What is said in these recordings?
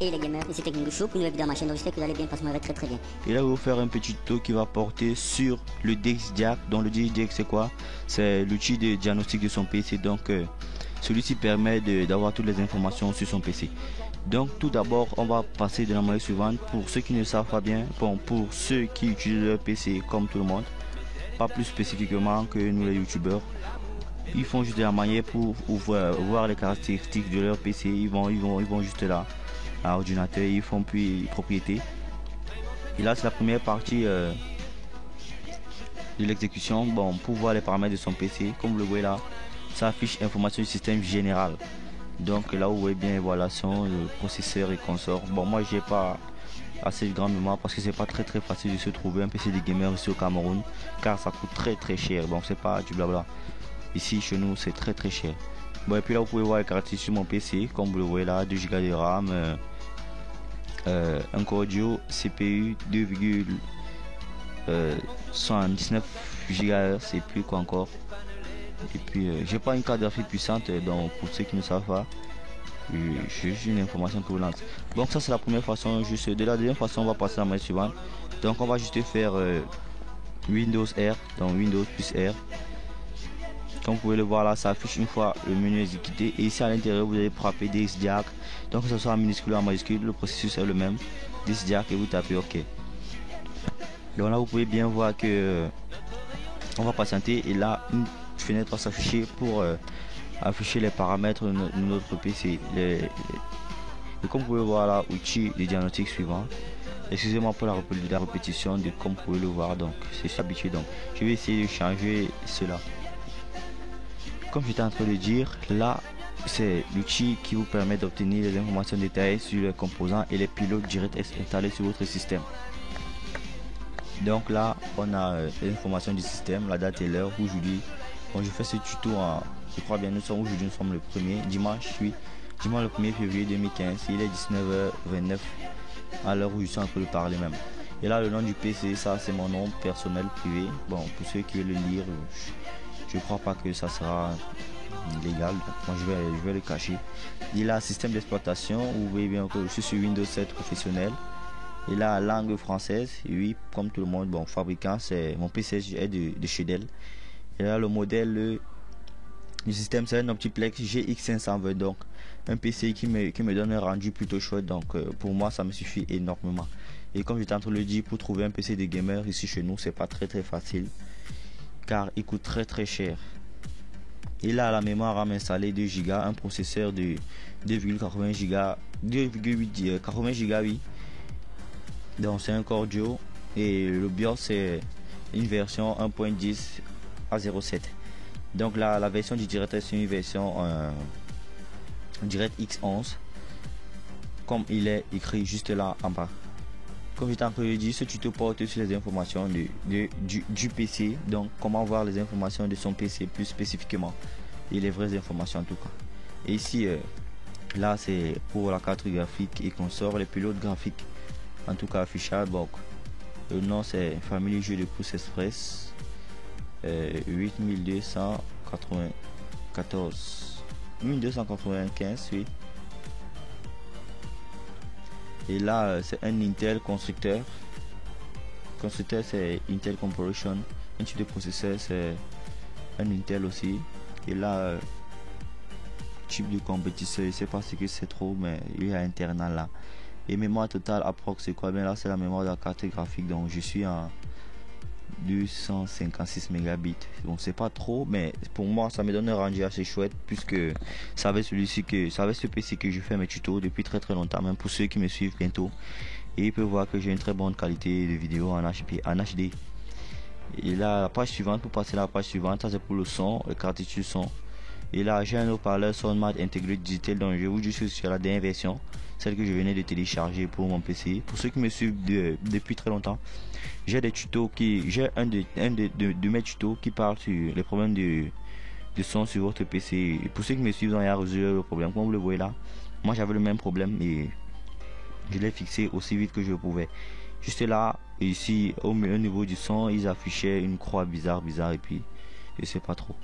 Et les gamers, ici Technique Show pour une nouvelle vidéo à ma chaîne, donc j'espère que vous allez bien parce que moi je vais très bien. Et là, je vais vous faire un petit tuto qui va porter sur le DXDiag. Donc le DXDiag c'est quoi? C'est l'outil de diagnostic de son PC. Donc celui-ci permet d'avoir toutes les informations sur son PC. Donc tout d'abord, on va passer de la manière suivante. Pour ceux qui ne savent pas bien, bon, pour ceux qui utilisent leur PC comme tout le monde, pas plus spécifiquement que nous les youtubeurs, ils font juste de la manière pour voir les caractéristiques de leur PC. Ils vont juste là à ordinateur, ils font puis propriété. Et là c'est la première partie de l'exécution. Bon, pour voir les paramètres de son PC, comme vous le voyez là, ça affiche information du système général. Donc là vous voyez bien évaluation, le processeur et consorts. Bon, moi j'ai pas assez de grande mémoire parce que c'est pas très facile de se trouver un PC de gamer ici au Cameroun, car ça coûte très cher. Donc c'est pas du blabla. Ici chez nous c'est très cher. Bon, et puis là vous pouvez voir les caractéristiques sur mon PC, comme vous le voyez là, 2 Go de RAM, un core duo, CPU 2,79 GHz et plus quoi encore. Et puis j'ai pas une carte graphique puissante, donc pour ceux qui ne savent pas, j'ai juste une information que vous lance. Donc ça c'est la première façon. Juste de la deuxième façon, on va passer à la manière suivante. Donc on va juste faire Windows R, donc Windows plus R. Comme vous pouvez le voir là, ça affiche une fois le menu exécuté, et ici à l'intérieur vous allez frapper DXDiag. Donc que ce soit en minuscule ou en majuscule, le processus est le même, DXDiag, et vous tapez OK. Donc là vous pouvez bien voir que on va patienter, et là une fenêtre va s'afficher pour afficher les paramètres de notre PC. Et comme vous pouvez voir là, outil de diagnostic suivant. Excusez-moi pour la répétition de comme vous pouvez le voir, donc c'est habitué. Donc je vais essayer de changer cela. Comme j'étais en train de dire, là c'est l'outil qui vous permet d'obtenir des informations détaillées sur les composants et les pilotes directs installés sur votre système. Donc là on a les informations du système, la date et l'heure aujourd'hui. Bon, je fais ce tuto en, je crois bien, nous sommes le 1er dimanche, dimanche le 1er février 2015, il est 19h29 à l'heure où je suis en train de parler même. Et là le nom du PC, ça c'est mon nom personnel privé. Bon, pour ceux qui veulent le lire, je crois pas que ça sera illégal, moi je vais le cacher. Il a système d'exploitation, vous voyez bien que je suis sur Windows 7 professionnel. Et là langue française, oui, comme tout le monde. Bon, fabricant, c'est mon PC est de chez Dell. Et là le modèle du système, c'est un Optiplex GX520, donc un PC qui me donne un rendu plutôt chouette. Donc pour moi ça me suffit énormément. Et comme j'étais en train de le dire, pour trouver un PC de gamer ici chez nous, c'est pas très facile, car il coûte très cher. Il a la mémoire RAM installée 2 Go, un processeur de 2,8 Go, oui. Donc c'est un core duo, et le BIOS c'est une version 1.10 à 0.7. Donc la version du DirectX c'est une version DirectX 11, comme il est écrit juste là en bas. Comme j'étais en train de dire, ce tuto porte sur les informations du PC, donc comment voir les informations de son PC plus spécifiquement, et les vraies informations en tout cas. Et ici là c'est pour la carte graphique et consort, les pilotes graphiques en tout cas affichable. Donc le nom c'est Family Jeux de Pouce Express 1295, oui. Et là c'est un Intel constructeur c'est Intel Corporation. Un type de processeur c'est un Intel aussi. Et là type de compétiteur, je sais pas ce que c'est trop, mais il y a internal là. Et mémoire totale approx c'est quoi? Bien là c'est la mémoire de la carte graphique, donc je suis en 256 mégabits. Bon, c'est pas trop, mais pour moi ça me donne un rendu assez chouette, puisque ça avec ce PC que je fais mes tutos depuis très longtemps, même pour ceux qui me suivent bientôt. Et ils peuvent voir que j'ai une très bonne qualité de vidéo en HD. Et là la page suivante, pour passer à la page suivante, ça c'est pour le son, les cartouches du son. Et là j'ai un haut-parleur Soundmart intégré digital, donc je vous dis que sur la dernière version, celle que je venais de télécharger pour mon PC. Pour ceux qui me suivent depuis très longtemps, j'ai des tutos j'ai un de mes tutos qui parle sur les problèmes de son sur votre PC. Et pour ceux qui me suivent, il y a résolu le problème. Comme vous le voyez là, moi j'avais le même problème et je l'ai fixé aussi vite que je pouvais. Juste là, ici au niveau du son, ils affichaient une croix bizarre, et puis je sais pas trop.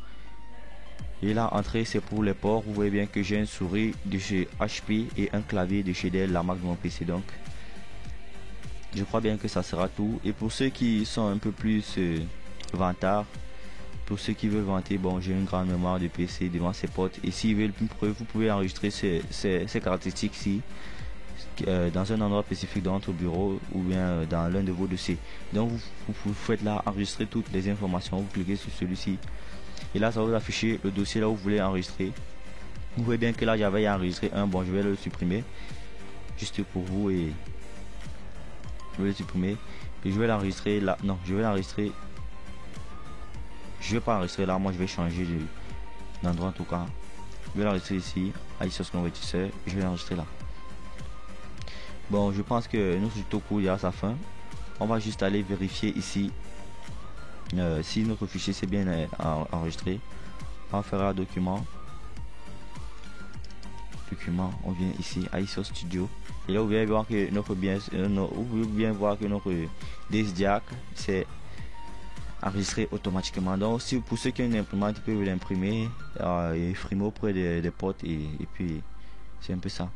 Et là, entrée, c'est pour les ports. Vous voyez bien que j'ai une souris de chez HP et un clavier de chez Dell, la marque de mon PC. Donc, je crois bien que ça sera tout. Et pour ceux qui sont un peu plus vantards, pour ceux qui veulent vanter, bon, j'ai une grande mémoire de PC devant ses portes. Et s'ils veulent une preuve, vous pouvez enregistrer ces caractéristiques ici dans un endroit spécifique dans votre bureau ou bien dans l'un de vos dossiers. Donc vous faites là enregistrer toutes les informations, vous cliquez sur celui-ci et là ça va vous afficher le dossier là où vous voulez enregistrer. Vous voyez bien que là j'avais enregistré un, bon je vais le supprimer juste pour vous et je vais le supprimer et je vais l'enregistrer là. Non, je vais l'enregistrer, je vais pas enregistrer là, moi je vais changer d'endroit en tout cas. Je vais l'enregistrer ici à iSource Convertisseur, je vais l'enregistrer là. Bon, je pense que notre tuto court à sa fin. On va juste aller vérifier ici si notre fichier c'est bien enregistré. On fera document, on vient ici à iSource Studio et là vous pouvez voir que notre DSDiac c'est enregistré automatiquement. Donc si pour ceux qui ont une imprimante, ils peuvent l'imprimer et frimer auprès des potes et puis c'est un peu ça.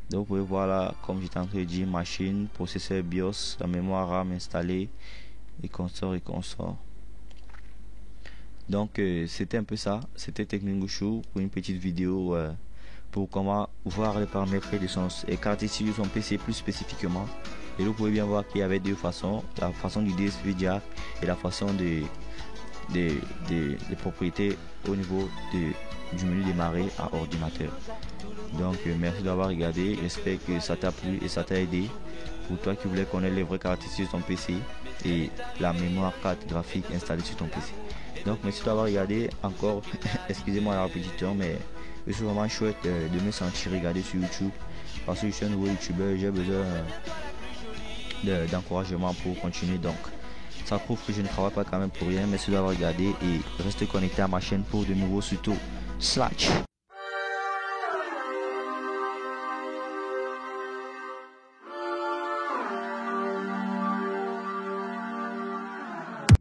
Donc vous pouvez voir là, comme j'étais en train de dire, machine, processeur BIOS, la mémoire RAM installée et consort. Donc c'était un peu ça, c'était TechniqueGouchou pour une petite vidéo pour comment voir les paramètres de son caractéristiques de son PC plus spécifiquement. Et vous pouvez bien voir qu'il y avait deux façons, la façon du DSVDiac et la façon des propriétés au niveau du menu démarrer à ordinateur. Donc merci d'avoir regardé, j'espère que ça t'a plu et ça t'a aidé pour toi qui voulais connaître les vraies caractéristiques de ton PC et la mémoire carte graphique installée sur ton PC. Donc merci d'avoir regardé encore. Excusez-moi la répétition, mais je suis vraiment chouette de me sentir regarder sur YouTube parce que je suis un nouveau youtubeur, j'ai besoin d'encouragement pour continuer. Donc ça prouve que je ne travaille pas quand même pour rien. Merci d'avoir regardé et restez connecté à ma chaîne pour de nouveaux tutos. Slash.